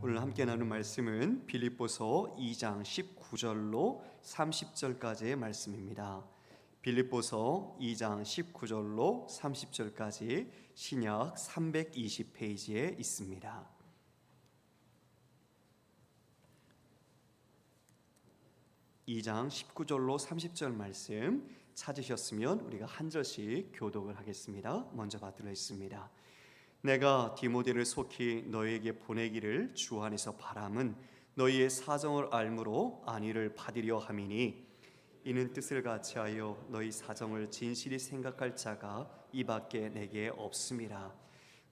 오늘 함께 나눌 말씀은 빌립보서 2장 19절로 30절까지의 말씀입니다. 빌립보서 2장 19절로 30절까지 신약 320페이지에 있습니다. 2장 19절로 30절 말씀 찾으셨으면 우리가 한 절씩 교독을 하겠습니다. 먼저 받들어 있습니다. 내가 디모데를 속히 너희에게 보내기를 주 안에서 바람은 너희의 사정을 알므로 안위를 받으려 함이니, 이는 뜻을 같이 하여 너희 사정을 진실히 생각할 자가 이밖에 내게 없음이라.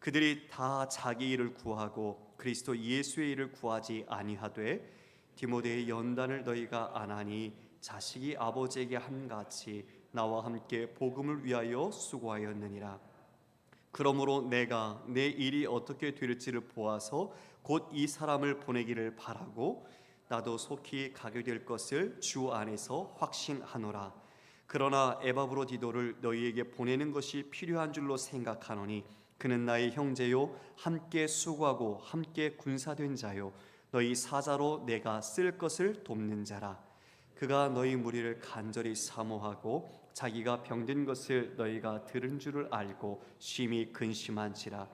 그들이 다 자기 일을 구하고 그리스도 예수의 일을 구하지 아니하되 디모데의 연단을 너희가 안하니 자식이 아버지에게 함같이 나와 함께 복음을 위하여 수고하였느니라. 그러므로 내가 내 일이 어떻게 될지를 보아서 곧 이 사람을 보내기를 바라고 나도 속히 가게 될 것을 주 안에서 확신하노라. 그러나 에바브로디도를 너희에게 보내는 것이 필요한 줄로 생각하노니 그는 나의 형제요 함께 수고하고 함께 군사된 자요 너희 사자로 내가 쓸 것을 돕는 자라. 그가 너희 무리를 간절히 사모하고 자기가 병든 것을 너희가 들은 줄을 알고 심히 근심한지라.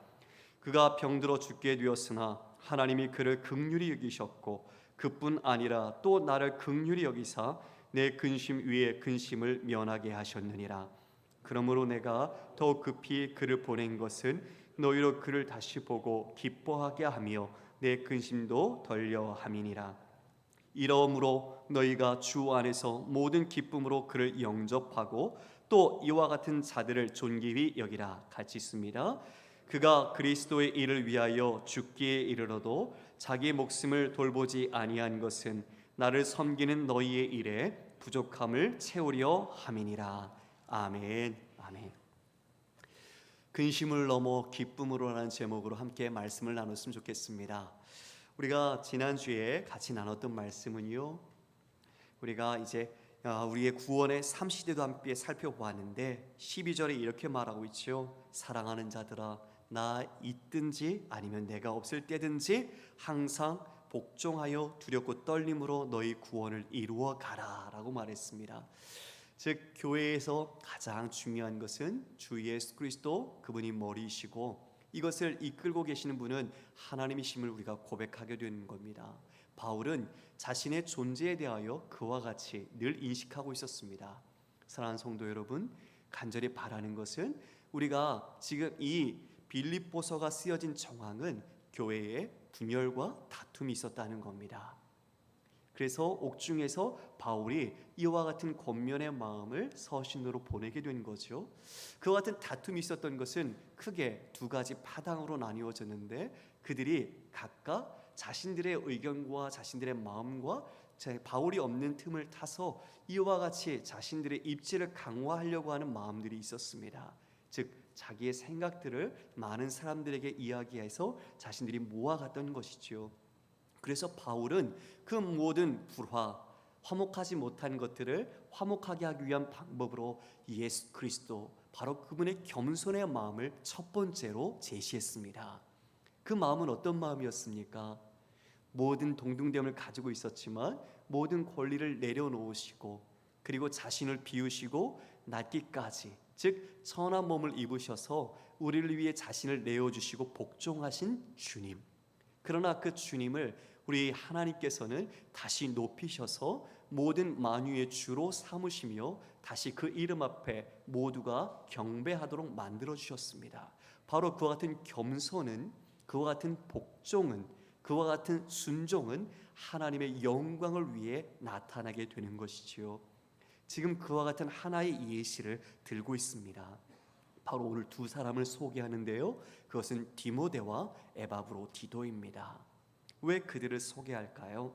그가 병들어 죽게 되었으나 하나님이 그를 긍휼히 여기셨고 그뿐 아니라 또 나를 긍휼히 여기사 내 근심 위에 근심을 면하게 하셨느니라. 그러므로 내가 더욱 급히 그를 보낸 것은 너희로 그를 다시 보고 기뻐하게 하며 내 근심도 덜려 함이니라. 이러므로 너희가 주 안에서 모든 기쁨으로 그를 영접하고 또 이와 같은 자들을 존귀히 여기라. 같이 있습니다. 그가 그리스도의 일을 위하여 죽기에 이르러도 자기 목숨을 돌보지 아니한 것은 나를 섬기는 너희의 일에 부족함을 채우려 함이니라. 아멘. 아멘. 근심을 넘어 기쁨으로라는 제목으로 함께 말씀을 나눴으면 좋겠습니다. 우리가 지난주에 같이 나눴던 말씀은요, 우리가 이제 우리의 구원의 3시대도 함께 살펴보았는데 12절에 이렇게 말하고 있죠. 사랑하는 자들아, 나 있든지 아니면 내가 없을 때든지 항상 복종하여 두렵고 떨림으로 너희 구원을 이루어 가라 라고 말했습니다. 즉 교회에서 가장 중요한 것은 주 예수 그리스도, 그분이 머리이시고 이것을 이끌고 계시는 분은 하나님이심을 우리가 고백하게 되는 겁니다. 바울은 자신의 존재에 대하여 그와 같이 늘 인식하고 있었습니다. 사랑하는 성도 여러분, 간절히 바라는 것은 우리가 지금 이 빌립보서가 쓰여진 정황은 교회에 분열과 다툼이 있었다는 겁니다. 그래서 옥중에서 바울이 이와 같은 권면의 마음을 서신으로 보내게 된 거죠. 그와 같은 다툼이 있었던 것은 크게 두 가지 파당으로 나뉘어졌는데 그들이 각각 자신들의 의견과 자신들의 마음과 바울이 없는 틈을 타서 이와 같이 자신들의 입지를 강화하려고 하는 마음들이 있었습니다. 즉 자기의 생각들을 많은 사람들에게 이야기해서 자신들이 모아갔던 것이죠. 그래서 바울은 그 모든 불화, 화목하지 못한 것들을 화목하게 하기 위한 방법으로 예수 그리스도, 바로 그분의 겸손의 마음을 첫 번째로 제시했습니다. 그 마음은 어떤 마음이었습니까? 모든 동등됨을 가지고 있었지만 모든 권리를 내려놓으시고 그리고 자신을 비우시고 낫기까지, 즉 선한 몸을 입으셔서 우리를 위해 자신을 내어주시고 복종하신 주님. 그러나 그 주님을 우리 하나님께서는 다시 높이셔서 모든 만유의 주로 삼으시며 다시 그 이름 앞에 모두가 경배하도록 만들어 주셨습니다. 바로 그와 같은 겸손은, 그와 같은 복종은, 그와 같은 순종은 하나님의 영광을 위해 나타나게 되는 것이지요. 지금 그와 같은 하나의 예시를 들고 있습니다. 바로 오늘 두 사람을 소개하는데요, 그것은 디모데와 에바브로디도입니다. 왜 그들을 소개할까요?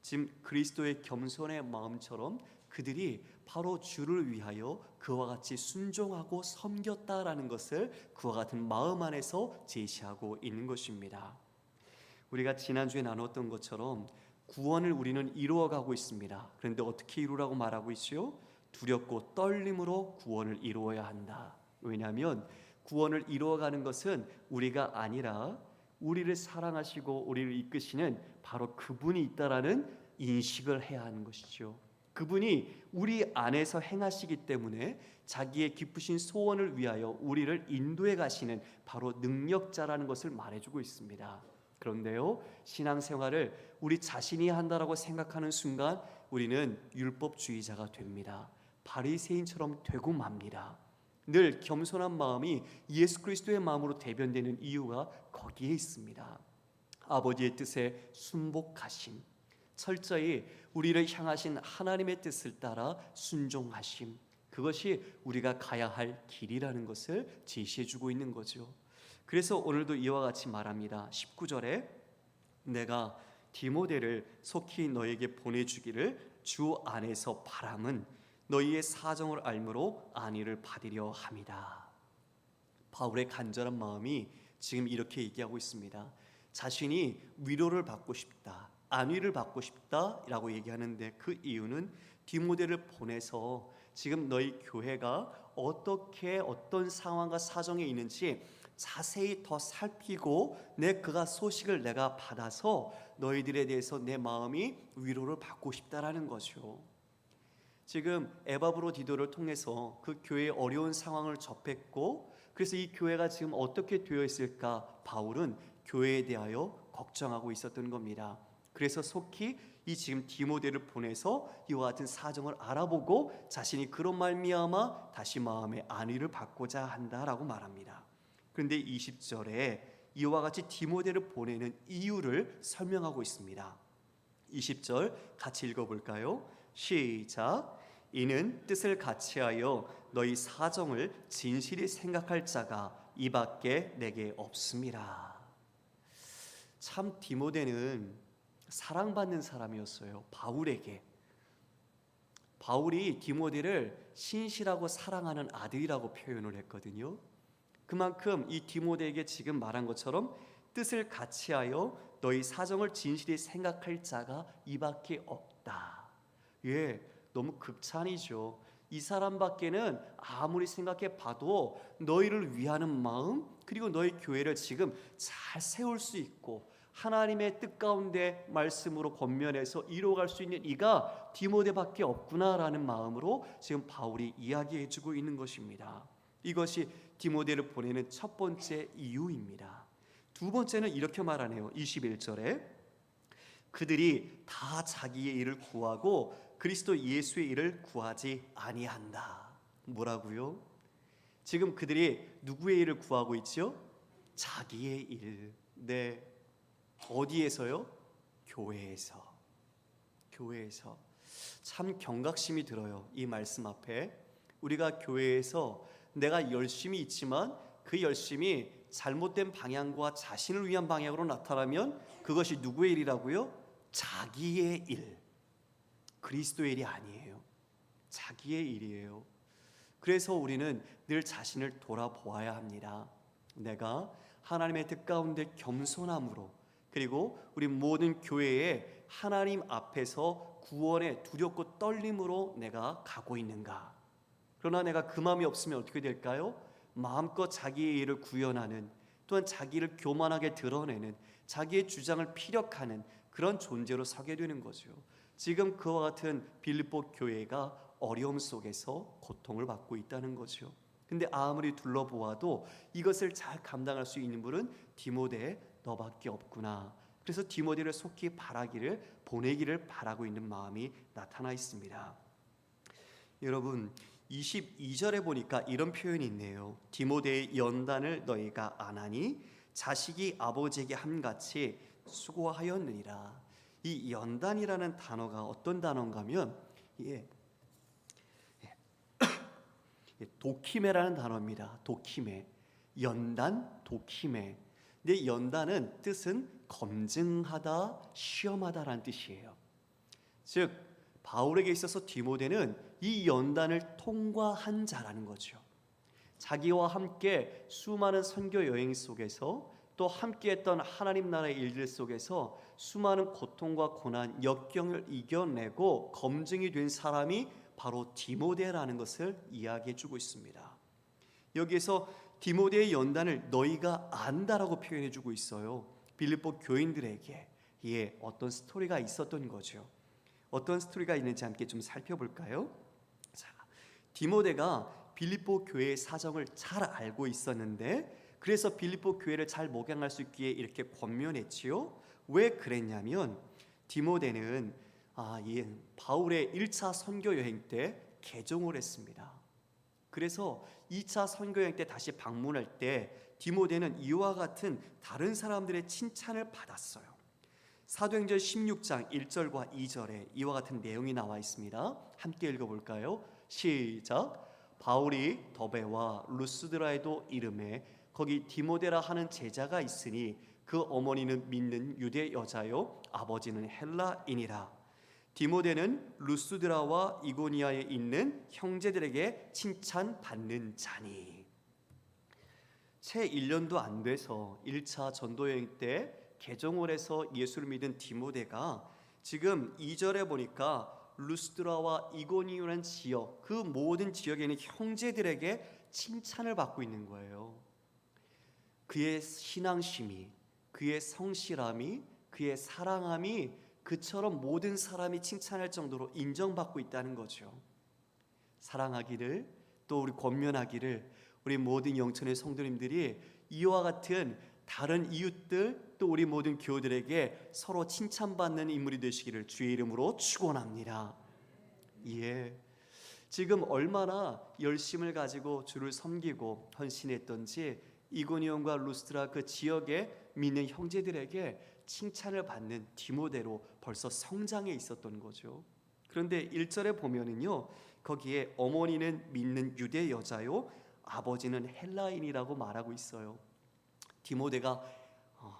지금 그리스도의 겸손의 마음처럼 그들이 바로 주를 위하여 그와 같이 순종하고 섬겼다라는 것을 그와 같은 마음 안에서 제시하고 있는 것입니다. 우리가 지난주에 나눴던 것처럼 구원을 우리는 이루어가고 있습니다. 그런데 어떻게 이루라고 말하고 있어요? 두렵고 떨림으로 구원을 이루어야 한다. 왜냐하면 구원을 이루어가는 것은 우리가 아니라 우리를 사랑하시고 우리를 이끄시는 바로 그분이 있다라는 인식을 해야 하는 것이죠. 그분이 우리 안에서 행하시기 때문에 자기의 기쁘신 소원을 위하여 우리를 인도해 가시는 바로 능력자라는 것을 말해주고 있습니다. 그런데요, 신앙생활을 우리 자신이 한다라고 생각하는 순간 우리는 율법주의자가 됩니다. 바리새인처럼 되고 맙니다. 늘 겸손한 마음이 예수 그리스도의 마음으로 대변되는 이유가 거기에 있습니다. 아버지의 뜻에 순복하심, 철저히 우리를 향하신 하나님의 뜻을 따라 순종하심, 그것이 우리가 가야 할 길이라는 것을 제시해주고 있는 거죠. 그래서 오늘도 이와 같이 말합니다. 19절에 내가 디모데를 속히 너에게 보내주기를 주 안에서 바람은 너희의 사정을 알므로 안위를 받으려 함이다. 바울의 간절한 마음이 지금 이렇게 얘기하고 있습니다. 자신이 위로를 받고 싶다, 안위를 받고 싶다라고 얘기하는데 그 이유는 디모데를 보내서 지금 너희 교회가 어떻게 어떤 상황과 사정에 있는지 자세히 더 살피고 그가 소식을 내가 받아서 너희들에 대해서 내 마음이 위로를 받고 싶다라는 거죠. 지금 에바브로디도를 통해서 그 교회의 어려운 상황을 접했고, 그래서 이 교회가 지금 어떻게 되어 있을까 바울은 교회에 대하여 걱정하고 있었던 겁니다. 그래서 속히 이 지금 디모데를 보내서 이와 같은 사정을 알아보고 자신이 그런 말미암아 다시 마음의 안위를 받고자 한다라고 말합니다. 그런데 20절에 이와 같이 디모데를 보내는 이유를 설명하고 있습니다. 20절 같이 읽어볼까요? 시작. 이는 뜻을 같이하여 너희 사정을 진실히 생각할 자가 이밖에 내게 없음이라. 참 디모데는 사랑받는 사람이었어요. 바울에게. 바울이 디모데를 신실하고 사랑하는 아들이라고 표현을 했거든요. 그만큼 이 디모데에게 지금 말한 것처럼 뜻을 같이하여 너희 사정을 진실히 생각할 자가 이밖에 없다. 예, 너무 극찬이죠. 이 사람밖에는 아무리 생각해 봐도 너희를 위하는 마음, 그리고 너희 교회를 지금 잘 세울 수 있고 하나님의 뜻 가운데 말씀으로 권면해서 이루어갈 수 있는 이가 디모데밖에 없구나라는 마음으로 지금 바울이 이야기해주고 있는 것입니다. 이것이 디모데를 보내는 첫 번째 이유입니다. 두 번째는 이렇게 말하네요. 21절에 그들이 다 자기의 일을 구하고 그리스도 예수의 일을 구하지 아니한다. 뭐라고요? 지금 그들이 누구의 일을 구하고 있죠? 자기의 일. 네. 어디에서요? 교회에서. 교회에서. 참 경각심이 들어요. 이 말씀 앞에 우리가 교회에서 내가 열심히 있지만 그 열심이 잘못된 방향과 자신을 위한 방향으로 나타나면 그것이 누구의 일이라고요? 자기의 일. 그리스도의 일이 아니에요. 자기의 일이에요. 그래서 우리는 늘 자신을 돌아보아야 합니다. 내가 하나님의 뜻 가운데 겸손함으로, 그리고 우리 모든 교회에 하나님 앞에서 구원의 두렵고 떨림으로 내가 가고 있는가? 그러나 내가 그 마음이 없으면 어떻게 될까요? 마음껏 자기의 일을 구현하는, 또한 자기를 교만하게 드러내는, 자기의 주장을 피력하는 그런 존재로 서게 되는 거죠. 지금 그와 같은 빌립보 교회가 어려움 속에서 고통을 받고 있다는 거죠. 근데 아무리 둘러보아도 이것을 잘 감당할 수 있는 분은 디모데 너밖에 없구나. 그래서 디모데를 속히 보내기를 바라고 있는 마음이 나타나 있습니다. 여러분 22절에 보니까 이런 표현이 있네요. 디모데의 연단을 너희가 안하니 자식이 아버지에게 함같이 수고하였느니라. 이 연단이라는 단어가 어떤 단어인가 하면 도키메라는 단어입니다. 도키메. 연단, 도키메. 근데 연단은 뜻은 검증하다, 시험하다라는 뜻이에요. 즉 바울에게 있어서 디모데는 이 연단을 통과한 자라는 거죠. 자기와 함께 수많은 선교 여행 속에서 또 함께했던 하나님 나라의 일들 속에서 수많은 고통과 고난, 역경을 이겨내고 검증이 된 사람이 바로 디모데라는 것을 이야기해주고 있습니다. 여기에서 디모데의 연단을 너희가 안다라고 표현해주고 있어요. 빌립보 교인들에게 어떤 스토리가 있었던 거죠. 어떤 스토리가 있는지 함께 좀 살펴볼까요? 자, 디모데가 빌립보 교회의 사정을 잘 알고 있었는데, 그래서 빌립보 교회를 잘 목양할 수 있기에 이렇게 권면했지요. 왜 그랬냐면 디모데는 바울의 1차 선교 여행 때 개종을 했습니다. 그래서 2차 선교 여행 때 다시 방문할 때 디모데는 이와 같은 다른 사람들의 칭찬을 받았어요. 사도행전 16장 1절과 2절에 이와 같은 내용이 나와 있습니다. 함께 읽어볼까요? 시작. 바울이 더베와 루스드라에도 이름에 거기 디모데라 하는 제자가 있으니 그 어머니는 믿는 유대 여자요 아버지는 헬라인이라. 디모데는 루스드라와 이고니아에 있는 형제들에게 칭찬받는 자니. 채 1년도 안 돼서 1차 전도여행 때 개종을 해서 예수를 믿은 디모데가 지금 2절에 보니까 루스드라와 이고니아라는 지역, 그 모든 지역에 있는 형제들에게 칭찬을 받고 있는 거예요. 그의 신앙심이, 그의 성실함이, 그의 사랑함이 그처럼 모든 사람이 칭찬할 정도로 인정받고 있다는 거죠. 사랑하기를, 또 우리 권면하기를, 우리 모든 영천의 성도님들이 이와 같은 다른 이웃들, 또 우리 모든 교우들에게 서로 칭찬받는 인물이 되시기를 주의 이름으로 축원합니다. 지금 얼마나 열심을 가지고 주를 섬기고 헌신했던지 이고니온과 루스드라 그 지역의 믿는 형제들에게 칭찬을 받는 디모데로 벌써 성장해 있었던 거죠. 그런데 1절에 보면은요, 거기에 어머니는 믿는 유대 여자요 아버지는 헬라인이라고 말하고 있어요. 디모데가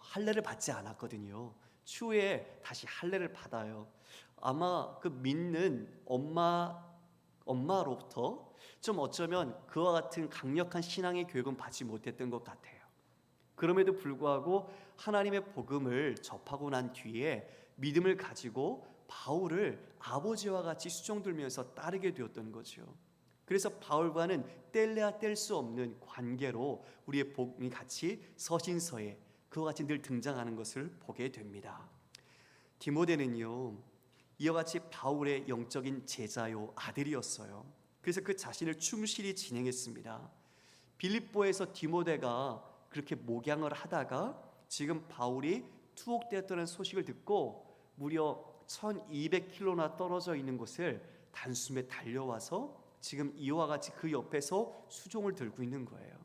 할례를 받지 않았거든요. 추후에 다시 할례를 받아요. 아마 그 믿는 엄마로부터 좀 어쩌면 그와 같은 강력한 신앙의 교육은 받지 못했던 것 같아요. 그럼에도 불구하고 하나님의 복음을 접하고 난 뒤에 믿음을 가지고 바울을 아버지와 같이 수종들면서 따르게 되었던 거죠. 그래서 바울과는 뗄래야 뗄 수 없는 관계로 우리의 복음이 같이 서신서에 그와 같이 늘 등장하는 것을 보게 됩니다. 디모데는요, 이와 같이 바울의 영적인 제자요 아들이었어요. 그래서 그 자신을 충실히 진행했습니다. 빌립보에서 디모데가 그렇게 목양을 하다가 지금 바울이 투옥되었다는 소식을 듣고 무려 1200km나 떨어져 있는 곳을 단숨에 달려와서 지금 이와 같이 그 옆에서 수종을 들고 있는 거예요.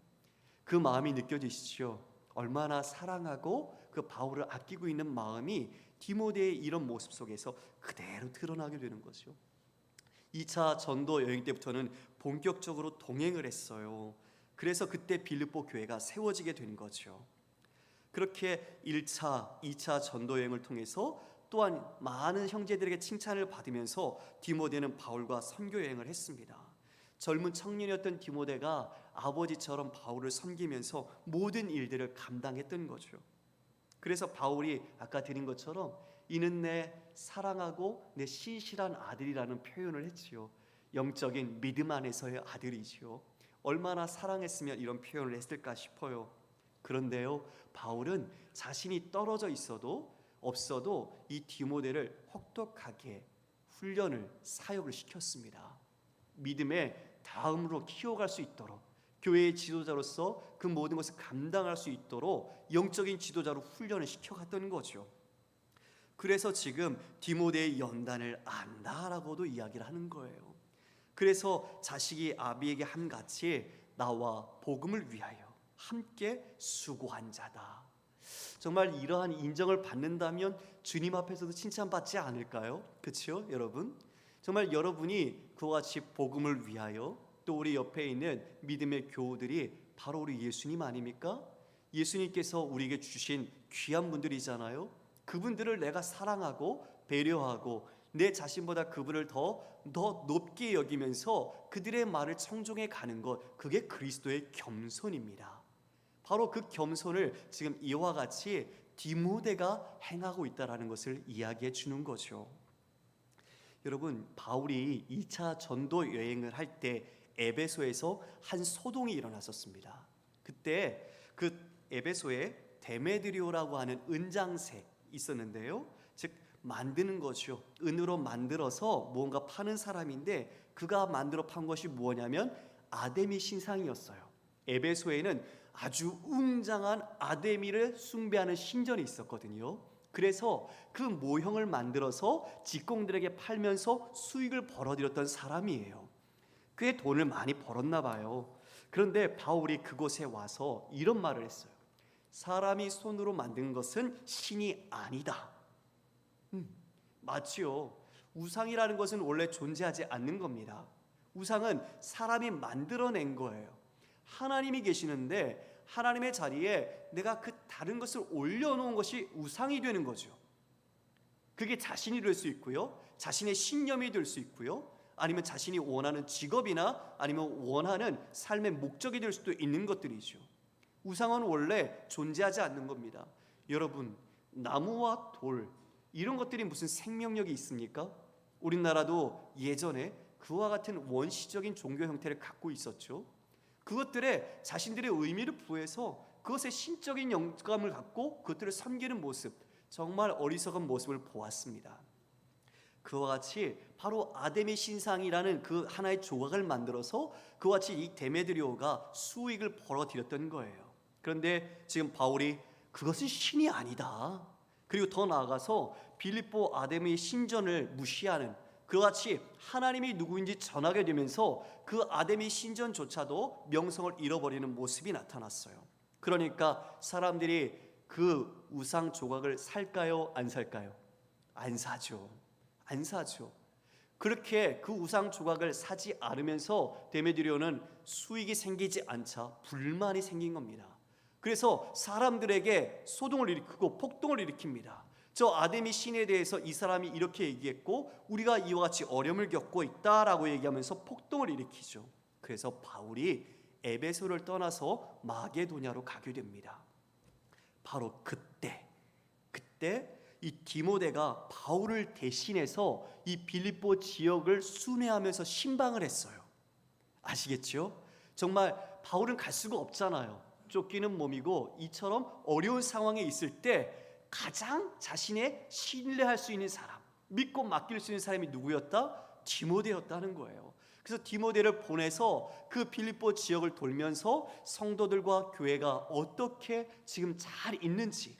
그 마음이 느껴지시죠? 얼마나 사랑하고 그 바울을 아끼고 있는 마음이 디모데의 이런 모습 속에서 그대로 드러나게 되는 거죠. 2차 전도 여행 때부터는 본격적으로 동행을 했어요. 그래서 그때 빌립보 교회가 세워지게 된 거죠. 그렇게 1차, 2차 전도 여행을 통해서 또한 많은 형제들에게 칭찬을 받으면서 디모데는 바울과 선교 여행을 했습니다. 젊은 청년이었던 디모데가 아버지처럼 바울을 섬기면서 모든 일들을 감당했던 거죠. 그래서 바울이 아까 드린 것처럼 이는 내 사랑하고 내 신실한 아들이라는 표현을 했지요. 영적인 믿음 안에서의 아들이지요. 얼마나 사랑했으면 이런 표현을 했을까 싶어요. 그런데요, 바울은 자신이 떨어져 없어도 이 디모데를 혹독하게 훈련을, 사역을 시켰습니다. 믿음의 다음으로 키워갈 수 있도록, 교회의 지도자로서 그 모든 것을 감당할 수 있도록 영적인 지도자로 훈련을 시켜갔던 거죠. 그래서 지금 디모데의 연단을 안다라고도 이야기를 하는 거예요. 그래서 자식이 아비에게 함같이 나와 복음을 위하여 함께 수고한 자다. 정말 이러한 인정을 받는다면 주님 앞에서도 칭찬받지 않을까요? 그렇죠, 여러분? 정말 여러분이 그와 같이 복음을 위하여, 또 우리 옆에 있는 믿음의 교우들이 바로 우리 예수님 아닙니까? 예수님께서 우리에게 주신 귀한 분들이잖아요. 그분들을 내가 사랑하고 배려하고 내 자신보다 그분을 더 높게 여기면서 그들의 말을 청종해 가는 것, 그게 그리스도의 겸손입니다. 바로 그 겸손을 지금 이와 같이 디모데가 행하고 있다는 것을 이야기해 주는 거죠. 여러분, 바울이 2차 전도 여행을 할 때 에베소에서 한 소동이 일어났었습니다. 그때 그 에베소에 데메드리오라고 하는 은장새 있었는데요. 즉 만드는 거죠. 은으로 만들어서 뭔가 파는 사람인데 그가 만들어 판 것이 뭐냐면 아데미 신상이었어요. 에베소에는 아주 웅장한 아데미를 숭배하는 신전이 있었거든요. 그래서 그 모형을 만들어서 직공들에게 팔면서 수익을 벌어들였던 사람이에요. 그의 돈을 많이 벌었나 봐요. 그런데 바울이 그곳에 와서 이런 말을 했어요. 사람이 손으로 만든 것은 신이 아니다. 맞지요. 우상이라는 것은 원래 존재하지 않는 겁니다. 우상은 사람이 만들어낸 거예요. 하나님이 계시는데 하나님의 자리에 내가 그 다른 것을 올려놓은 것이 우상이 되는 거죠. 그게 자신이 될 수 있고요, 자신의 신념이 될 수 있고요, 아니면 자신이 원하는 직업이나 아니면 원하는 삶의 목적이 될 수도 있는 것들이죠. 우상은 원래 존재하지 않는 겁니다. 여러분, 나무와 돌 이런 것들이 무슨 생명력이 있습니까? 우리나라도 예전에 그와 같은 원시적인 종교 형태를 갖고 있었죠. 그것들에 자신들의 의미를 부여해서 그것에 신적인 영감을 갖고 그것들을 섬기는 모습, 정말 어리석은 모습을 보았습니다. 그와 같이 바로 아데미 신상이라는 그 하나의 조각을 만들어서 그와 같이 이 데메드리오가 수익을 벌어들였던 거예요. 그런데 지금 바울이 그것은 신이 아니다, 그리고 더 나아가서 빌립보 아데미 신전을 무시하는, 그와 같이 하나님이 누구인지 전하게 되면서 그 아데미 신전조차도 명성을 잃어버리는 모습이 나타났어요. 그러니까 사람들이 그 우상 조각을 살까요? 안 살까요? 안 사죠. 안 사죠. 그렇게 그 우상 조각을 사지 않으면서 데메드리오는 수익이 생기지 않자 불만이 생긴 겁니다. 그래서 사람들에게 소동을 일으키고 폭동을 일으킵니다. 저 아데미 신에 대해서 이 사람이 이렇게 얘기했고 우리가 이와 같이 어려움을 겪고 있다라고 얘기하면서 폭동을 일으키죠. 그래서 바울이 에베소를 떠나서 마게도냐로 가게 됩니다. 바로 그때 이 디모데가 바울을 대신해서 이 빌립보 지역을 순회하면서 신방을 했어요. 아시겠죠? 정말 바울은 갈 수가 없잖아요. 쫓기는 몸이고 이처럼 어려운 상황에 있을 때 가장 자신의 신뢰할 수 있는 사람, 믿고 맡길 수 있는 사람이 누구였다? 디모데였다는 거예요. 그래서 디모데를 보내서 그 빌립보 지역을 돌면서 성도들과 교회가 어떻게 지금 잘 있는지,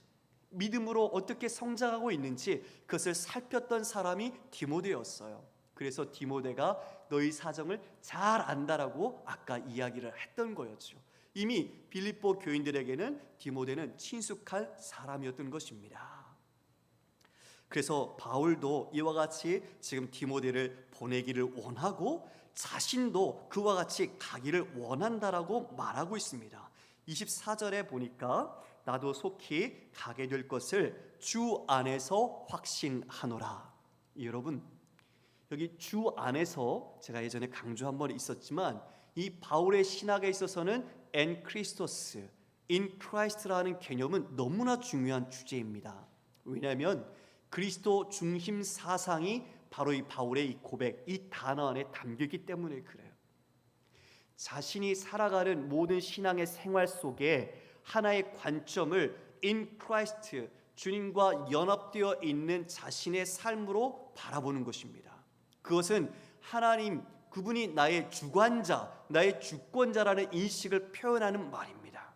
믿음으로 어떻게 성장하고 있는지 그것을 살폈던 사람이 디모데였어요. 그래서 디모데가 너희 사정을 잘 안다라고 아까 이야기를 했던 거였죠. 이미 빌립보 교인들에게는 디모데는 친숙한 사람이었던 것입니다. 그래서 바울도 이와 같이 지금 디모데를 보내기를 원하고 자신도 그와 같이 가기를 원한다라고 말하고 있습니다. 24절에 보니까 나도 속히 가게 될 것을 주 안에서 확신하노라. 여러분, 여기 주 안에서 제가 예전에 강조 한 번 있었지만 이 바울의 신학에 있어서는 엔 크리스토스, 인 크라이스트라는 개념은 너무나 중요한 주제입니다. 왜냐하면 그리스도 중심 사상이 바로 이 바울의 이 고백, 이 단어 안에 담기기 때문에 그래요. 자신이 살아가는 모든 신앙의 생활 속에 하나의 관점을 in Christ, 주님과 연합되어 있는 자신의 삶으로 바라보는 것입니다. 그것은 하나님, 그분이 나의 주관자, 나의 주권자라는 인식을 표현하는 말입니다.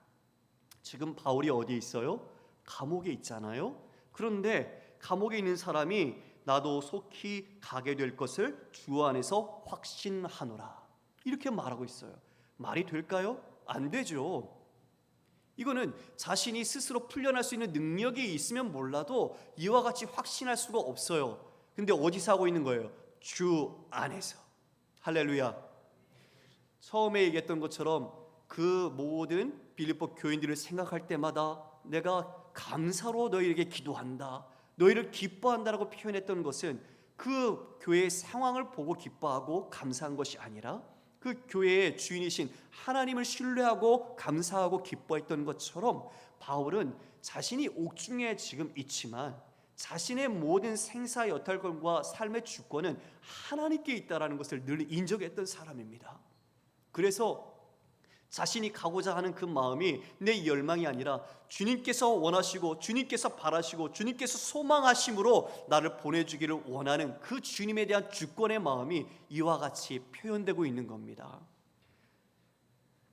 지금 바울이 어디에 있어요? 감옥에 있잖아요. 그런데 감옥에 있는 사람이 나도 속히 가게 될 것을 주 안에서 확신하노라, 이렇게 말하고 있어요. 말이 될까요? 안 되죠. 이거는 자신이 스스로 풀려날 수 있는 능력이 있으면 몰라도 이와 같이 확신할 수가 없어요. 근데 어디서 하고 있는 거예요? 주 안에서. 할렐루야. 처음에 얘기했던 것처럼 그 모든 빌립보 교인들을 생각할 때마다 내가 감사로 너희에게 기도한다, 너희를 기뻐한다라고 표현했던 것은 그 교회의 상황을 보고 기뻐하고 감사한 것이 아니라 그 교회의 주인이신 하나님을 신뢰하고 감사하고 기뻐했던 것처럼 바울은 자신이 옥중에 지금 있지만 자신의 모든 생사 여탈권과 삶의 주권은 하나님께 있다라는 것을 늘 인정했던 사람입니다. 그래서 자신이 가고자 하는 그 마음이 내 열망이 아니라 주님께서 원하시고 주님께서 바라시고 주님께서 소망하심으로 나를 보내주기를 원하는 그 주님에 대한 주권의 마음이 이와 같이 표현되고 있는 겁니다.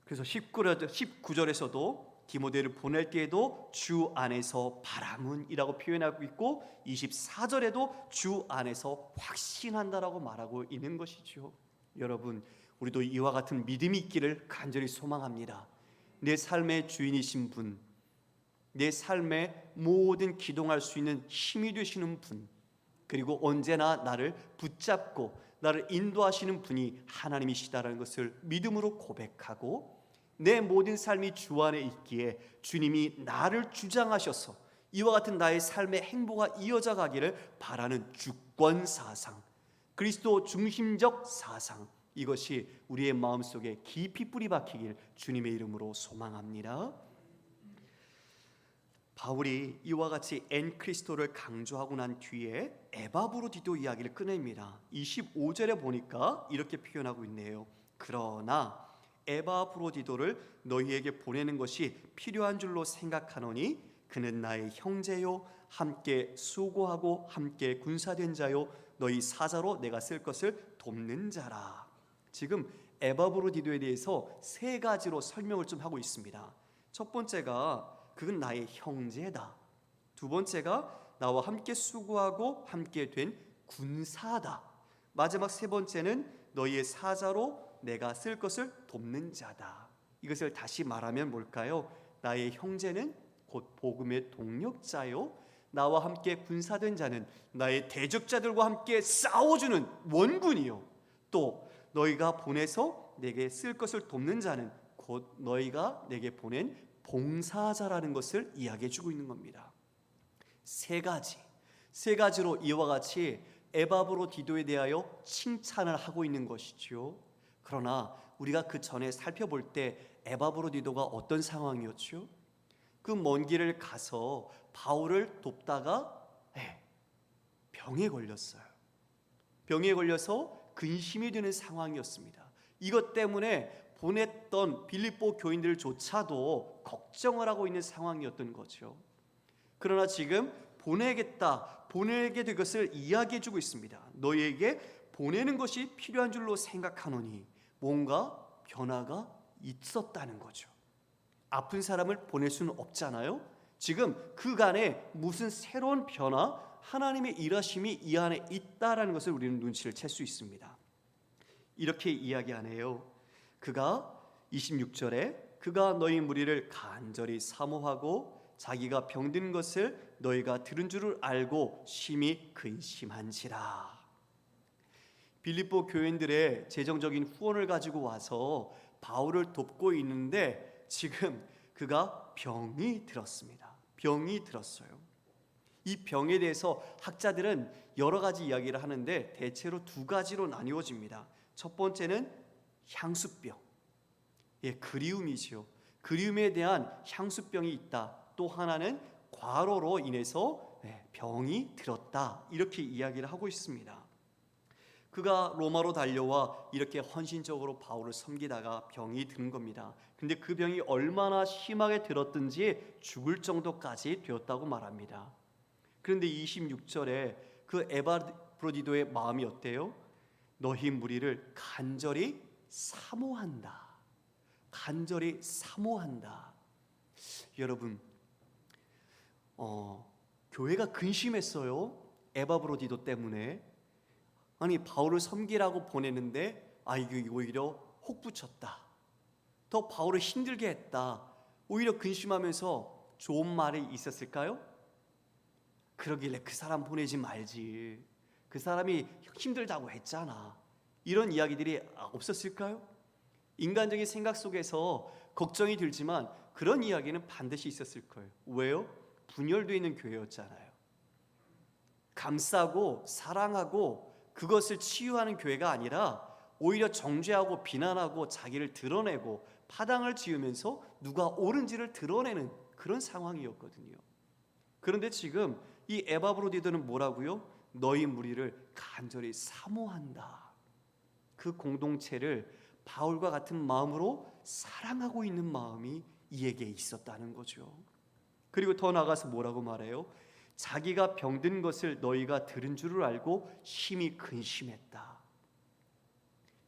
그래서 19절에서도 디모데를 보낼 때에도 주 안에서 바람은이라고 표현하고 있고 24절에도 주 안에서 확신한다라고 말하고 있는 것이죠. 여러분, 우리도 이와 같은 믿음이 있기를 간절히 소망합니다. 내 삶의 주인이신 분, 내 삶의 모든 기동할 수 있는 힘이 되시는 분, 그리고 언제나 나를 붙잡고 나를 인도하시는 분이 하나님이시다라는 것을 믿음으로 고백하고, 내 모든 삶이 주 안에 있기에 주님이 나를 주장하셔서 이와 같은 나의 삶의 행보가 이어져 가기를 바라는 주권 사상, 그리스도 중심적 사상, 이것이 우리의 마음속에 깊이 뿌리 박히길 주님의 이름으로 소망합니다. 바울이 이와 같이 엔크리스토를 강조하고 난 뒤에 에바브로디도 이야기를 꺼냅니다. 25절에 보니까 이렇게 표현하고 있네요. 그러나 에바브로디도를 너희에게 보내는 것이 필요한 줄로 생각하노니 그는 나의 형제요 함께 수고하고 함께 군사된 자요 너희 사자로 내가 쓸 것을 돕는 자라. 지금 에바브로디도에 대해서 세 가지로 설명을 좀 하고 있습니다. 첫 번째가 그건 나의 형제다. 두 번째가 나와 함께 수고하고 함께 된 군사다. 마지막 세 번째는 너희의 사자로 내가 쓸 것을 돕는 자다. 이것을 다시 말하면 뭘까요? 나의 형제는 곧 복음의 동력자요, 나와 함께 군사된 자는 나의 대적자들과 함께 싸워주는 원군이요, 또 너희가 보내서 내게 쓸 것을 돕는 자는 곧 너희가 내게 보낸 봉사자라는 것을 이야기해주고 있는 겁니다. 세 가지로 이와 같이 에바브로디도에 대하여 칭찬을 하고 있는 것이죠. 그러나 우리가 그 전에 살펴볼 때 에바브로디도가 어떤 상황이었죠? 그 먼 길을 가서 바울을 돕다가 병에 걸렸어요. 병에 걸려서 근심이 되는 상황이었습니다. 이것 때문에 보냈던 빌립보 교인들조차도 걱정을 하고 있는 상황이었던 거죠. 그러나 지금 보내게 될 것을 이야기해주고 있습니다. 너희에게 보내는 것이 필요한 줄로 생각하노니, 뭔가 변화가 있었다는 거죠. 아픈 사람을 보낼 수는 없잖아요. 지금 그간에 무슨 새로운 변화, 하나님의 일하심이 이 안에 있다라는 것을 우리는 눈치를 챌 수 있습니다. 이렇게 이야기하네요. 그가 26절에 그가 너희 무리를 간절히 사모하고 자기가 병든 것을 너희가 들은 줄을 알고 심히 근심한지라. 빌립보 교인들의 재정적인 후원을 가지고 와서 바울을 돕고 있는데 지금 그가 병이 들었습니다. 병이 들었어요. 이 병에 대해서 학자들은 여러 가지 이야기를 하는데 대체로 두 가지로 나뉘어집니다. 첫 번째는 향수병, 그리움이지요. 그리움에 대한 향수병이 있다. 또 하나는 과로로 인해서 병이 들었다. 이렇게 이야기를 하고 있습니다. 그가 로마로 달려와 이렇게 헌신적으로 바울을 섬기다가 병이 든 겁니다. 근데 그 병이 얼마나 심하게 들었든지 죽을 정도까지 되었다고 말합니다. 그런데 26절에 그 에바브로디도의 마음이 어때요? 너희 무리를 간절히 사모한다. 간절히 사모한다. 여러분, 교회가 근심했어요. 에바브로디도 때문에. 아니, 바울을 섬기라고 보냈는데 이게 오히려 혹붙였다. 더 바울을 힘들게 했다. 오히려 근심하면서 좋은 말이 있었을까요? 그러길래 그 사람 보내지 말지. 그 사람이 힘들다고 했잖아. 이런 이야기들이 없었을까요? 인간적인 생각 속에서 걱정이 들지만 그런 이야기는 반드시 있었을 거예요. 왜요? 분열되어 있는 교회였잖아요. 감싸고 사랑하고 그것을 치유하는 교회가 아니라 오히려 정죄하고 비난하고 자기를 드러내고 파당을 지으면서 누가 옳은지를 드러내는 그런 상황이었거든요. 그런데 지금 이 에바브로디도는 뭐라고요? 너희 무리를 간절히 사모한다. 그 공동체를 바울과 같은 마음으로 사랑하고 있는 마음이 이에게 있었다는 거죠. 그리고 더 나아가서 뭐라고 말해요? 자기가 병든 것을 너희가 들은 줄을 알고 심히 근심했다.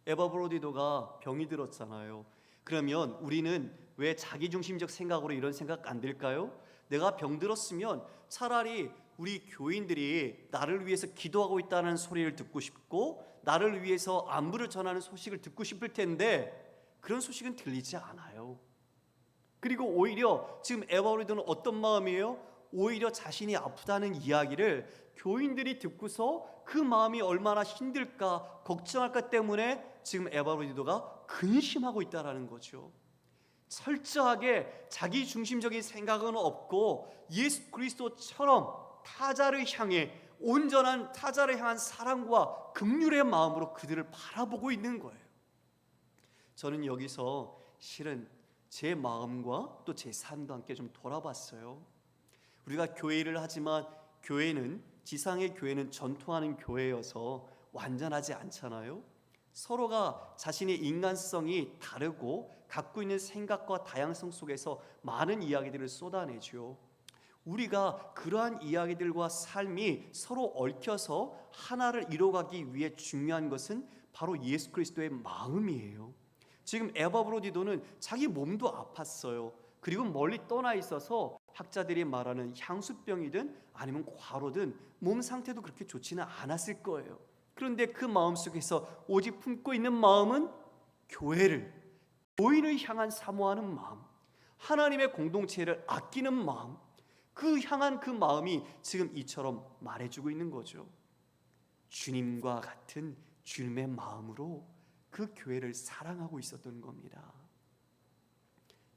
에바브로디도가 병이 들었잖아요. 그러면 우리는 왜 자기중심적 생각으로 이런 생각 안 들까요? 내가 병들었으면 차라리 우리 교인들이 나를 위해서 기도하고 있다는 소리를 듣고 싶고 나를 위해서 안부를 전하는 소식을 듣고 싶을 텐데 그런 소식은 들리지 않아요. 그리고 오히려 지금 에바브로디도는 어떤 마음이에요? 오히려 자신이 아프다는 이야기를 교인들이 듣고서 그 마음이 얼마나 힘들까 걱정할까 때문에 지금 에바브로디도가 근심하고 있다는 거죠. 철저하게 자기 중심적인 생각은 없고 예수 그리스도처럼 타자를 향해 온전한 타자를 향한 사랑과 긍휼의 마음으로 그들을 바라보고 있는 거예요. 저는 여기서 실은 제 마음과 또 제 삶도 함께 좀 돌아봤어요. 우리가 교회를 하지만 교회는 지상의 교회는 전통하는 교회여서 완전하지 않잖아요. 서로가 자신의 인간성이 다르고 갖고 있는 생각과 다양성 속에서 많은 이야기들을 쏟아내죠. 우리가 그러한 이야기들과 삶이 서로 얽혀서 하나를 이뤄가기 위해 중요한 것은 바로 예수 그리스도의 마음이에요. 지금 에바브로디도는 자기 몸도 아팠어요. 그리고 멀리 떠나 있어서 학자들이 말하는 향수병이든 아니면 과로든 몸 상태도 그렇게 좋지는 않았을 거예요. 그런데 그 마음속에서 오직 품고 있는 마음은 교회를, 교인을 향한 사모하는 마음, 하나님의 공동체를 아끼는 마음, 그 향한 그 마음이 지금 이처럼 말해주고 있는 거죠. 주님과 같은 주님의 마음으로 그 교회를 사랑하고 있었던 겁니다.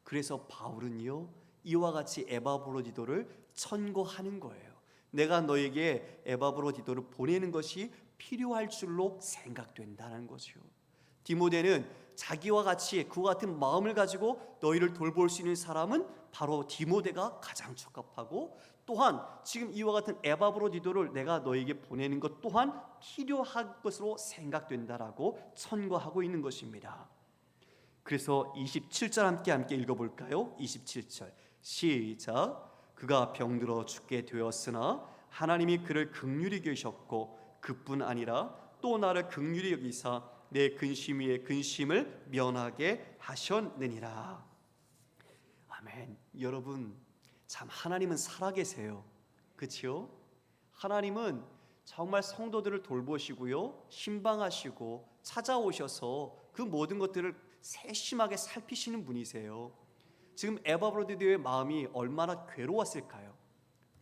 그래서 바울은요 이와 같이 에바브로디도를 천거하는 거예요. 내가 너에게 에바브로디도를 보내는 것이 필요할 줄로 생각된다는 거죠. 디모데는 자기와 같이 그와 같은 마음을 가지고 너희를 돌볼 수 있는 사람은 바로 디모데가 가장 적합하고 또한 지금 이와 같은 에바브로디도를 내가 너에게 보내는 것 또한 필요한 것으로 생각된다라고 천거하고 있는 것입니다. 그래서 27절 함께 읽어볼까요? 27절 시작. 그가 병들어 죽게 되었으나 하나님이 그를 긍휼히 여기셨고 그뿐 아니라 또 나를 긍휼히 여기사 내 근심 위에 근심을 면하게 하셨느니라. 아멘. 여러분 참 하나님은 살아계세요. 그렇죠? 하나님은 정말 성도들을 돌보시고요 신방하시고 찾아오셔서 그 모든 것들을 세심하게 살피시는 분이세요. 지금 에바브로디도의 마음이 얼마나 괴로웠을까요?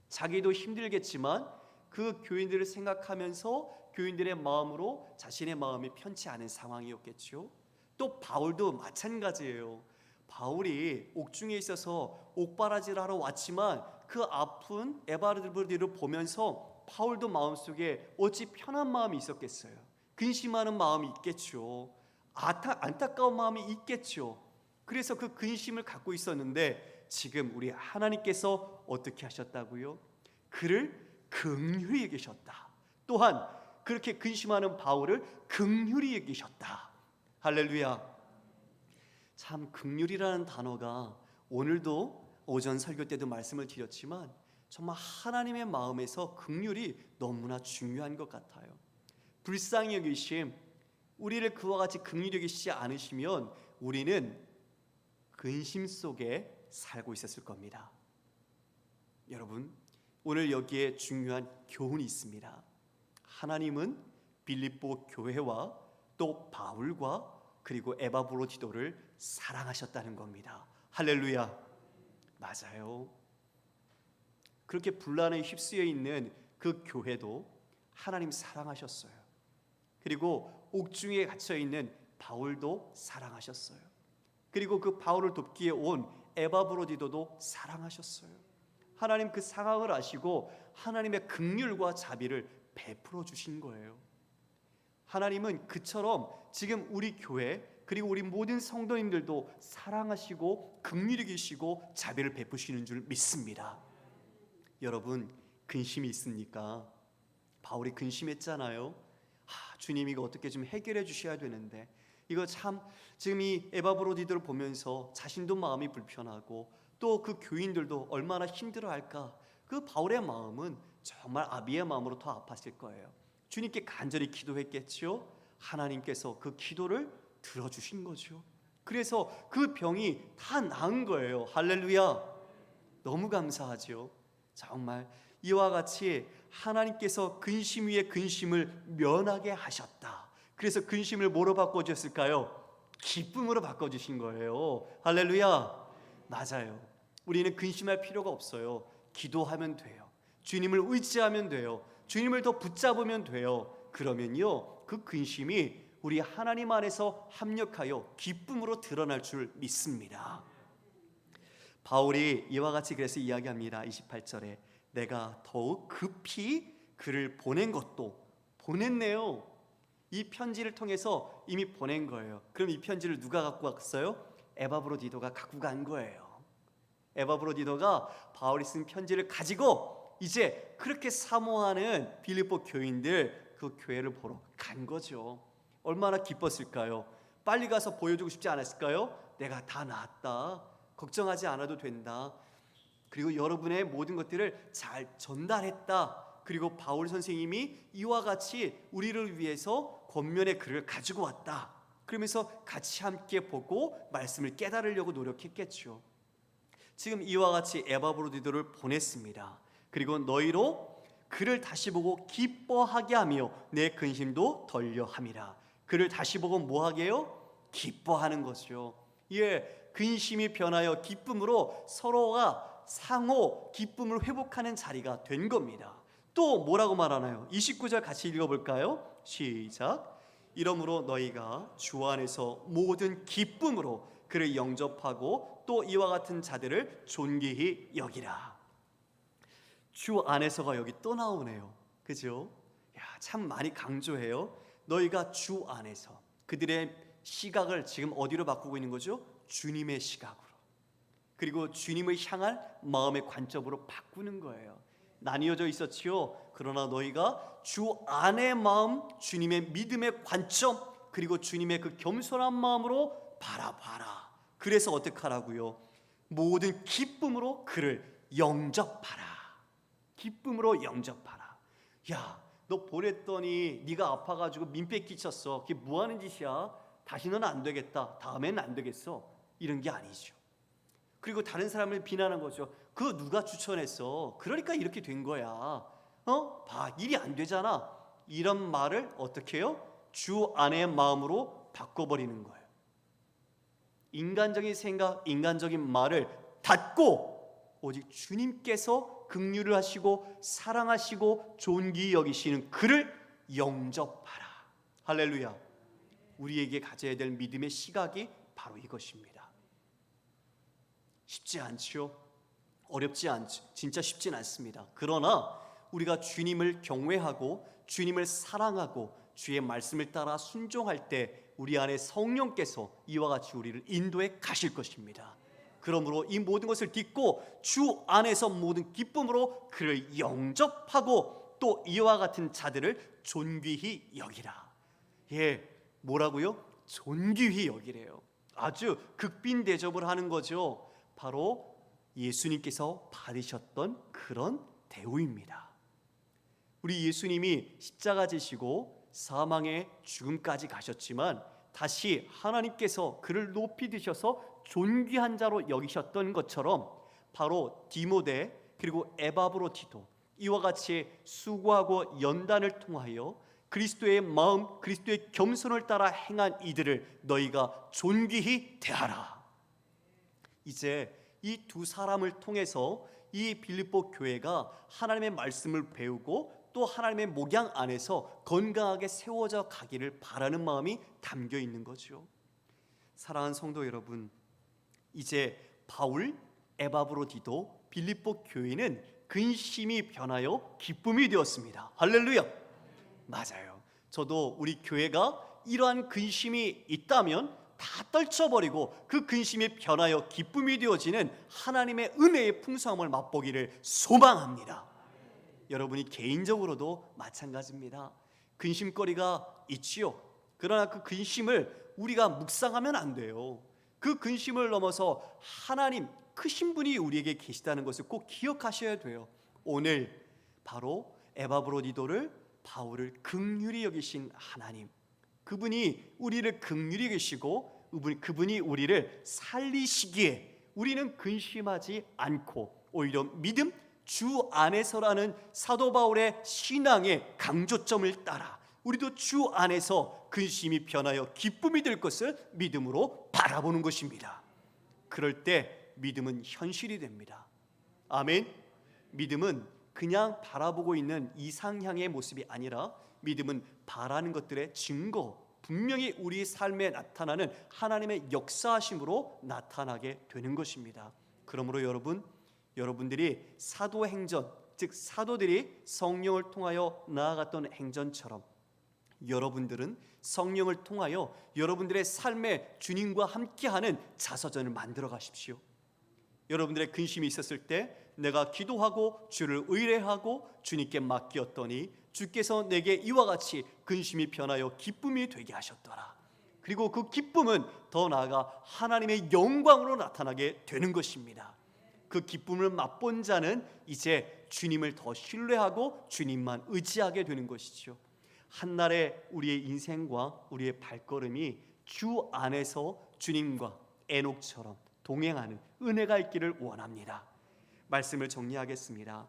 자기도 힘들겠지만 그 교인들을 생각하면서 교인들의 마음으로 자신의 마음이 편치 않은 상황이었겠죠. 또 바울도 마찬가지예요. 바울이 옥중에 있어서 옥바라지를 하러 왔지만 그 아픈 에바브로디도를 보면서 바울도 마음속에 어찌 편한 마음이 있었겠어요. 근심하는 마음이 있겠죠. 안타까운 마음이 있겠죠. 그래서 그 근심을 갖고 있었는데 지금 우리 하나님께서 어떻게 하셨다고요? 그를 긍휼히 여기셨다. 또한 그렇게 근심하는 바울을 긍휼히 여기셨다. 할렐루야. 참 긍휼이라는 단어가 오늘도 오전 설교 때도 말씀을 드렸지만 정말 하나님의 마음에서 긍휼이 너무나 중요한 것 같아요. 불쌍히 여기심, 우리를 그와 같이 긍휼히 여기시지 않으시면 우리는 근심 속에 살고 있었을 겁니다. 여러분 오늘 여기에 중요한 교훈이 있습니다. 하나님은 빌립보 교회와 또 바울과 그리고 에바브로디도를 사랑하셨다는 겁니다. 할렐루야. 맞아요. 그렇게 분란에 휩쓰여 있는 그 교회도 하나님 사랑하셨어요. 그리고 옥중에 갇혀 있는 바울도 사랑하셨어요. 그리고 그 바울을 돕기에 온 에바브로디도도 사랑하셨어요. 하나님 그 상황을 아시고 하나님의 긍휼과 자비를 베풀어 주신 거예요. 하나님은 그처럼 지금 우리 교회 그리고 우리 모든 성도님들도 사랑하시고 긍휼히 계시고 자비를 베푸시는 줄 믿습니다. 여러분 근심이 있습니까? 바울이 근심했잖아요. 주님 이거 어떻게 좀 해결해 주셔야 되는데 이거 참 지금 이 에바브로디도를 보면서 자신도 마음이 불편하고 또 그 교인들도 얼마나 힘들어할까. 그 바울의 마음은 정말 아비의 마음으로 더 아팠을 거예요. 주님께 간절히 기도했겠죠. 하나님께서 그 기도를 들어주신 거죠. 그래서 그 병이 다 나은 거예요. 할렐루야. 너무 감사하죠. 정말 이와 같이 하나님께서 근심 위에 근심을 면하게 하셨다. 그래서 근심을 뭐로 바꿔주셨을까요? 기쁨으로 바꿔주신 거예요. 할렐루야. 맞아요. 우리는 근심할 필요가 없어요. 기도하면 돼요. 주님을 의지하면 돼요. 주님을 더 붙잡으면 돼요. 그러면요, 그 근심이 우리 하나님 안에서 합력하여 기쁨으로 드러날 줄 믿습니다. 바울이 이와 같이 그래서 이야기합니다. 28절에 내가 더욱 급히 그를 보낸 것도 보냈네요. 이 편지를 통해서 이미 보낸 거예요. 그럼 이 편지를 누가 갖고 갔어요? 에바브로디도가 갖고 간 거예요. 에바브로디도가 바울이 쓴 편지를 가지고 이제 그렇게 사모하는 빌립보 교인들 그 교회를 보러 간 거죠. 얼마나 기뻤을까요? 빨리 가서 보여주고 싶지 않았을까요? 내가 다 나았다. 걱정하지 않아도 된다. 그리고 여러분의 모든 것들을 잘 전달했다. 그리고 바울 선생님이 이와 같이 우리를 위해서 권면의 글을 가지고 왔다. 그러면서 같이 함께 보고 말씀을 깨달으려고 노력했겠죠. 지금 이와 같이 에바브로디도를 보냈습니다. 그리고 너희로 그를 다시 보고 기뻐하게 하며 내 근심도 덜려 함이라. 그를 다시 보고 뭐하게 해요? 기뻐하는 거죠. 예, 근심이 변하여 기쁨으로 서로가 상호 기쁨을 회복하는 자리가 된 겁니다. 또 뭐라고 말하나요? 29절 같이 읽어볼까요? 시작. 이러므로 너희가 주 안에서 모든 기쁨으로 그를 영접하고 또 이와 같은 자들을 존귀히 여기라. 주 안에서가 여기 또 나오네요. 그죠? 야, 참 많이 강조해요. 너희가 주 안에서. 그들의 시각을 지금 어디로 바꾸고 있는 거죠? 주님의 시각으로. 그리고 주님을 향한 마음의 관점으로 바꾸는 거예요. 나뉘어져 있었지요. 그러나 너희가 주 안의 마음, 주님의 믿음의 관점, 그리고 주님의 그 겸손한 마음으로 바라봐라. 그래서 어떻게 하라고요? 모든 기쁨으로 그를 영접하라. 기쁨으로 영접하라. 야, 너 보냈더니 네가 아파가지고 민폐 끼쳤어. 그게 뭐하는 짓이야? 다시는 안 되겠다. 다음에는 안 되겠어. 이런 게 아니죠. 그리고 다른 사람을 비난한 거죠. 그거 누가 추천했어? 그러니까 이렇게 된 거야. 봐, 일이 안 되잖아. 이런 말을 어떻게 해요? 주 안의 마음으로 바꿔버리는 거예요. 인간적인 생각, 인간적인 말을 닫고 오직 주님께서 긍휼을 하시고 사랑하시고 존귀히 여기시는 그를 영접하라. 할렐루야. 우리에게 가져야 될 믿음의 시각이 바로 이것입니다. 쉽지 않죠. 어렵지 않죠. 진짜 쉽진 않습니다. 그러나 우리가 주님을 경외하고 주님을 사랑하고 주의 말씀을 따라 순종할 때 우리 안에 성령께서 이와 같이 우리를 인도해 가실 것입니다. 그러므로 이 모든 것을 딛고 주 안에서 모든 기쁨으로 그를 영접하고 또 이와 같은 자들을 존귀히 여기라. 예, 뭐라고요? 존귀히 여기래요. 아주 극빈 대접을 하는 거죠. 바로 예수님께서 받으셨던 그런 대우입니다. 우리 예수님이 십자가 지시고 사망의 죽음까지 가셨지만 다시 하나님께서 그를 높이 드셔서 존귀한 자로 여기셨던 것처럼 바로 디모데 그리고 에바브로디도 이와 같이 수고하고 연단을 통하여 그리스도의 마음, 그리스도의 겸손을 따라 행한 이들을 너희가 존귀히 대하라. 이제 이 두 사람을 통해서 이 빌립보 교회가 하나님의 말씀을 배우고 또 하나님의 목양 안에서 건강하게 세워져 가기를 바라는 마음이 담겨 있는 거죠. 사랑하는 성도 여러분, 이제 바울, 에바브로디도, 빌립보 교회는 근심이 변하여 기쁨이 되었습니다. 할렐루야. 맞아요. 저도 우리 교회가 이러한 근심이 있다면 다 떨쳐버리고 그 근심이 변하여 기쁨이 되어지는 하나님의 은혜의 풍성함을 맛보기를 소망합니다. 여러분이 개인적으로도 마찬가지입니다. 근심거리가 있지요. 그러나 그 근심을 우리가 묵상하면 안 돼요. 그 근심을 넘어서 하나님 크신 분이 우리에게 계시다는 것을 꼭 기억하셔야 돼요. 오늘 바로 에바브로니도를 바울을 긍휼히 여기신 하나님, 그분이 우리를 긍휼히 여기시고 그분이 우리를 살리시기에 우리는 근심하지 않고 오히려 믿음, 주 안에서라는 사도 바울의 신앙의 강조점을 따라 우리도 주 안에서 근심이 변하여 기쁨이 될 것을 믿음으로 바라보는 것입니다. 그럴 때 믿음은 현실이 됩니다. 아멘. 믿음은 그냥 바라보고 있는 이상향의 모습이 아니라 믿음은 바라는 것들의 증거, 분명히 우리 삶에 나타나는 하나님의 역사하심으로 나타나게 되는 것입니다. 그러므로 여러분들이 사도행전, 즉 사도들이 성령을 통하여 나아갔던 행전처럼 여러분들은 성령을 통하여 여러분들의 삶에 주님과 함께하는 자서전을 만들어 가십시오. 여러분들의 근심이 있었을 때 내가 기도하고 주를 의뢰하고 주님께 맡겼더니 주께서 내게 이와 같이 근심이 변하여 기쁨이 되게 하셨더라. 그리고 그 기쁨은 더 나아가 하나님의 영광으로 나타나게 되는 것입니다. 그 기쁨을 맛본 자는 이제 주님을 더 신뢰하고 주님만 의지하게 되는 것이죠. 한날의 우리의 인생과 우리의 발걸음이 주 안에서 주님과 에녹처럼 동행하는 은혜가 있기를 원합니다. 말씀을 정리하겠습니다.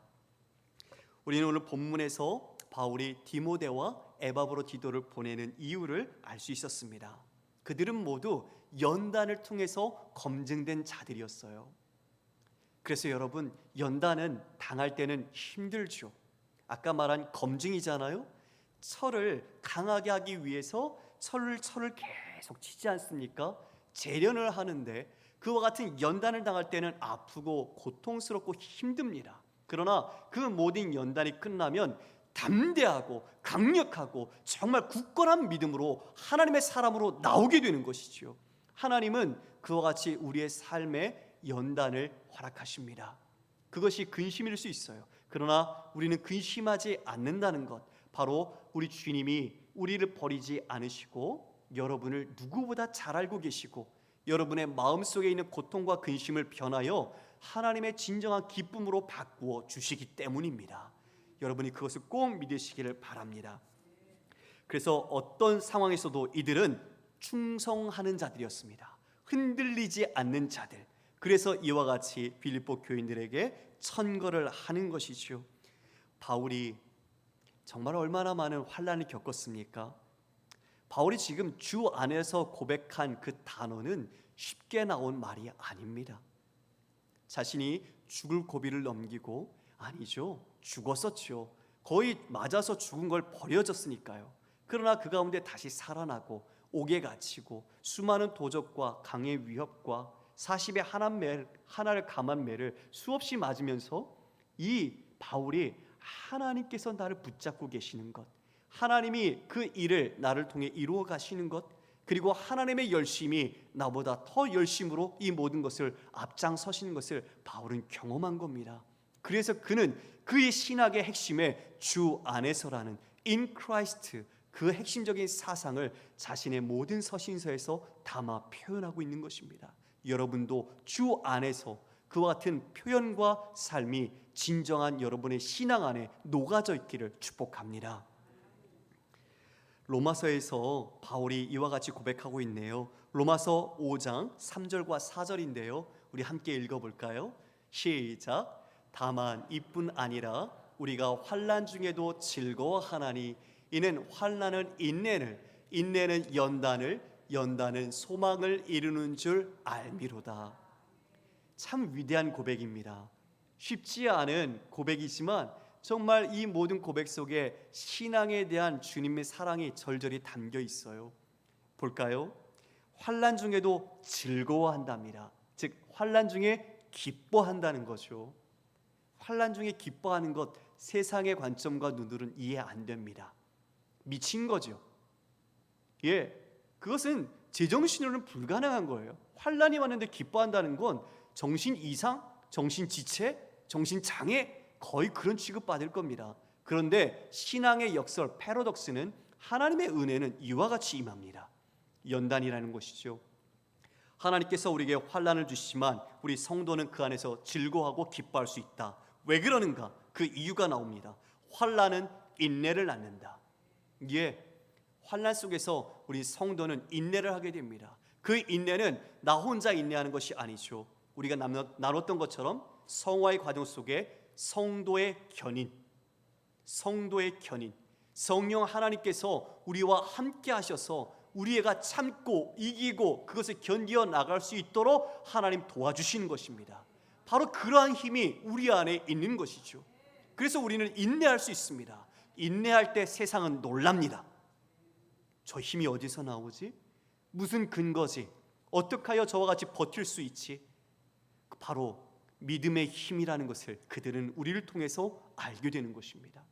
우리는 오늘 본문에서 바울이 디모데와 에바브로디도를 보내는 이유를 알 수 있었습니다. 그들은 모두 연단을 통해서 검증된 자들이었어요. 그래서 여러분, 연단은 당할 때는 힘들죠. 아까 말한 검증이잖아요. 철을 강하게 하기 위해서 철을 계속 치지 않습니까? 재련을 하는데 그와 같은 연단을 당할 때는 아프고 고통스럽고 힘듭니다. 그러나 그 모든 연단이 끝나면 담대하고 강력하고 정말 굳건한 믿음으로 하나님의 사람으로 나오게 되는 것이죠. 하나님은 그와 같이 우리의 삶에 연단을 허락하십니다. 그것이 근심일 수 있어요. 그러나 우리는 근심하지 않는다는 것, 바로 우리 주님이 우리를 버리지 않으시고 여러분을 누구보다 잘 알고 계시고 여러분의 마음속에 있는 고통과 근심을 변하여 하나님의 진정한 기쁨으로 바꾸어 주시기 때문입니다. 여러분이 그것을 꼭 믿으시기를 바랍니다. 그래서 어떤 상황에서도 이들은 충성하는 자들이었습니다. 흔들리지 않는 자들. 그래서 이와 같이 빌립보 교인들에게 천거를 하는 것이죠. 바울이 정말 얼마나 많은 환난을 겪었습니까? 바울이 지금 주 안에서 고백한 그 단어는 쉽게 나온 말이 아닙니다. 자신이 죽을 고비를 넘기고, 아니죠, 죽었었죠. 거의 맞아서 죽은 걸 버려졌으니까요. 그러나 그 가운데 다시 살아나고 옥에 갇히고 수많은 도적과 강의 위협과 40의 하나를 감한 매를 수없이 맞으면서 이 바울이 하나님께서 나를 붙잡고 계시는 것, 하나님이 그 일을 나를 통해 이루어 가시는 것, 그리고 하나님의 열심이 나보다 더 열심으로 이 모든 것을 앞장서시는 것을 바울은 경험한 겁니다. 그래서 그는 그의 신학의 핵심에 주 안에서라는 in Christ, 그 핵심적인 사상을 자신의 모든 서신서에서 담아 표현하고 있는 것입니다. 여러분도 주 안에서 그와 같은 표현과 삶이 진정한 여러분의 신앙 안에 녹아져 있기를 축복합니다. 로마서에서 바울이 이와 같이 고백하고 있네요. 로마서 5장 3절과 4절인데요. 우리 함께 읽어볼까요? 시작. 다만 이뿐 아니라 우리가 환난 중에도 즐거워하나니 이는 환난은 인내를, 인내는 연단을, 연단은 소망을 이루는 줄 알미로다. 참 위대한 고백입니다. 쉽지 않은 고백이지만 정말 이 모든 고백 속에 신앙에 대한 주님의 사랑이 절절히 담겨 있어요. 볼까요? 환난 중에도 즐거워한답니다. 즉 환난 중에 기뻐한다는 거죠. 환난 중에 기뻐하는 것, 세상의 관점과 눈으로는 이해 안 됩니다. 미친 거죠. 그것은 제정신으로는 불가능한 거예요. 환난이 왔는데 기뻐한다는 건 정신 이상, 정신 지체, 정신 장애, 거의 그런 취급받을 겁니다. 그런데 신앙의 역설 패러독스는 하나님의 은혜는 이와 같이 임합니다. 연단이라는 것이죠. 하나님께서 우리에게 환난을 주시지만 우리 성도는 그 안에서 즐거워하고 기뻐할 수 있다. 왜 그러는가? 그 이유가 나옵니다. 환난은 인내를 낳는다. 예, 환난 속에서 우리 성도는 인내를 하게 됩니다. 그 인내는 나 혼자 인내하는 것이 아니죠. 우리가 나눴던 것처럼 성화의 과정 속에 성도의 견인, 성령 하나님께서 우리와 함께 하셔서 우리가 참고 이기고 그것을 견디어 나갈 수 있도록 하나님 도와주시는 것입니다. 바로 그러한 힘이 우리 안에 있는 것이죠. 그래서 우리는 인내할 수 있습니다. 인내할 때 세상은 놀랍니다. 저 힘이 어디서 나오지? 무슨 근거지? 어떻게 하여 저와 같이 버틸 수 있지? 바로 믿음의 힘이라는 것을 그들은 우리를 통해서 알게 되는 것입니다.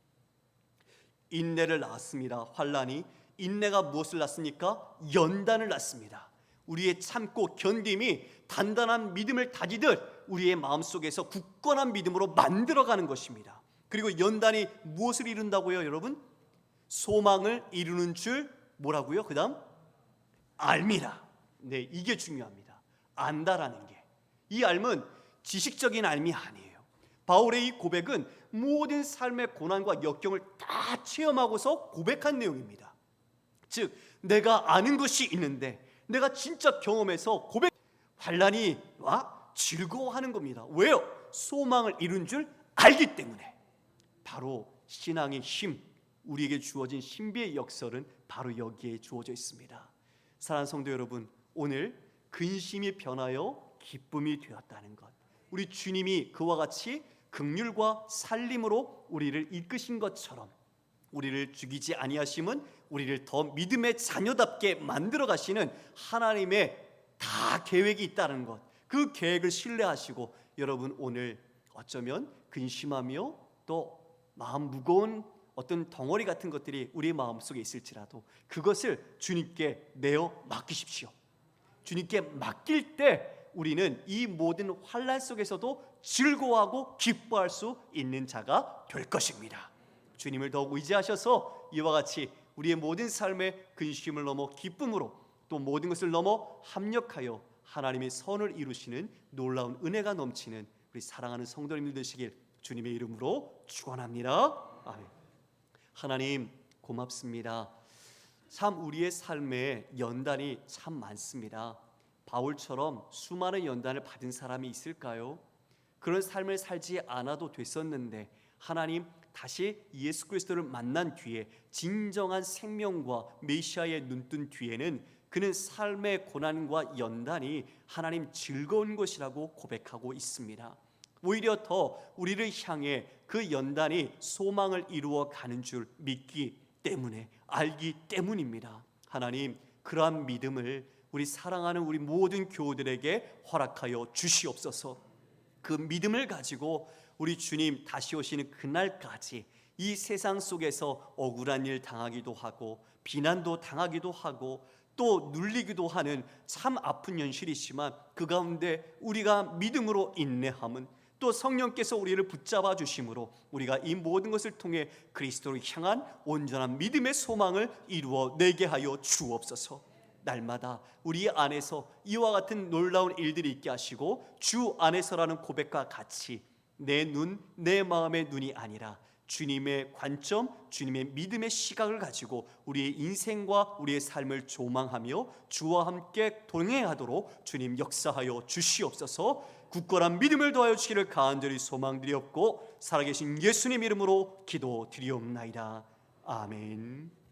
인내를 낳았습니다. 환난이. 인내가 무엇을 낳습니까? 연단을 낳습니다. 우리의 참고 견딤이 단단한 믿음을 다지듯 우리의 마음속에서 굳건한 믿음으로 만들어가는 것입니다. 그리고 연단이 무엇을 이룬다고요, 여러분? 소망을 이루는 줄 뭐라고요? 그 다음 알미라. 네, 이게 중요합니다. 안다라는 게. 이 알은 지식적인 알미 아니에요. 바울의 이 고백은 모든 삶의 고난과 역경을 다 체험하고서 고백한 내용입니다. 즉 내가 아는 것이 있는데 내가 진짜 경험해서 환난이 와 즐거워하는 겁니다. 왜요? 소망을 이룬 줄 알기 때문에. 바로 신앙의 힘, 우리에게 주어진 신비의 역설은 바로 여기에 주어져 있습니다. 사랑하는 성도 여러분, 오늘 근심이 변하여 기쁨이 되었다는 것, 우리 주님이 그와 같이 긍휼과 살림으로 우리를 이끄신 것처럼 우리를 죽이지 아니하심은 우리를 더 믿음의 자녀답게 만들어 가시는 하나님의 다 계획이 있다는 것, 그 계획을 신뢰하시고 여러분 오늘 어쩌면 근심하며 또 마음 무거운 어떤 덩어리 같은 것들이 우리 마음속에 있을지라도 그것을 주님께 내어 맡기십시오. 주님께 맡길 때 우리는 이 모든 환난 속에서도 즐거워하고 기뻐할 수 있는 자가 될 것입니다. 주님을 더욱 의지하셔서 이와 같이 우리의 모든 삶의 근심을 넘어 기쁨으로 또 모든 것을 넘어 합력하여 하나님의 선을 이루시는 놀라운 은혜가 넘치는 우리 사랑하는 성도님들 되시길 주님의 이름으로 축원합니다. 아멘. 하나님 고맙습니다. 참 우리의 삶에 연단이 참 많습니다. 바울처럼 수많은 연단을 받은 사람이 있을까요? 그런 삶을 살지 않아도 됐었는데 하나님 다시 예수 그리스도를 만난 뒤에 진정한 생명과 메시아의 눈뜬 뒤에는 그는 삶의 고난과 연단이 하나님 즐거운 것이라고 고백하고 있습니다. 오히려 더 우리를 향해 그 연단이 소망을 이루어 가는 줄 믿기 때문에, 알기 때문입니다. 하나님 그러한 믿음을 우리 사랑하는 우리 모든 교우들에게 허락하여 주시옵소서. 그 믿음을 가지고 우리 주님 다시 오시는 그날까지 이 세상 속에서 억울한 일 당하기도 하고 비난도 당하기도 하고 또 눌리기도 하는 참 아픈 현실이지만 그 가운데 우리가 믿음으로 인내함은 또 성령께서 우리를 붙잡아 주심으로 우리가 이 모든 것을 통해 그리스도를 향한 온전한 믿음의 소망을 이루어 내게 하여 주옵소서. 날마다 우리 안에서 이와 같은 놀라운 일들이 있게 하시고 주 안에서라는 고백과 같이 내 눈, 내 마음의 눈이 아니라 주님의 관점, 주님의 믿음의 시각을 가지고 우리의 인생과 우리의 삶을 조망하며 주와 함께 동행하도록 주님 역사하여 주시옵소서. 굳건한 믿음을 더하여 주시기를 간절히 소망드리옵고 살아계신 예수님 이름으로 기도드리옵나이다. 아멘.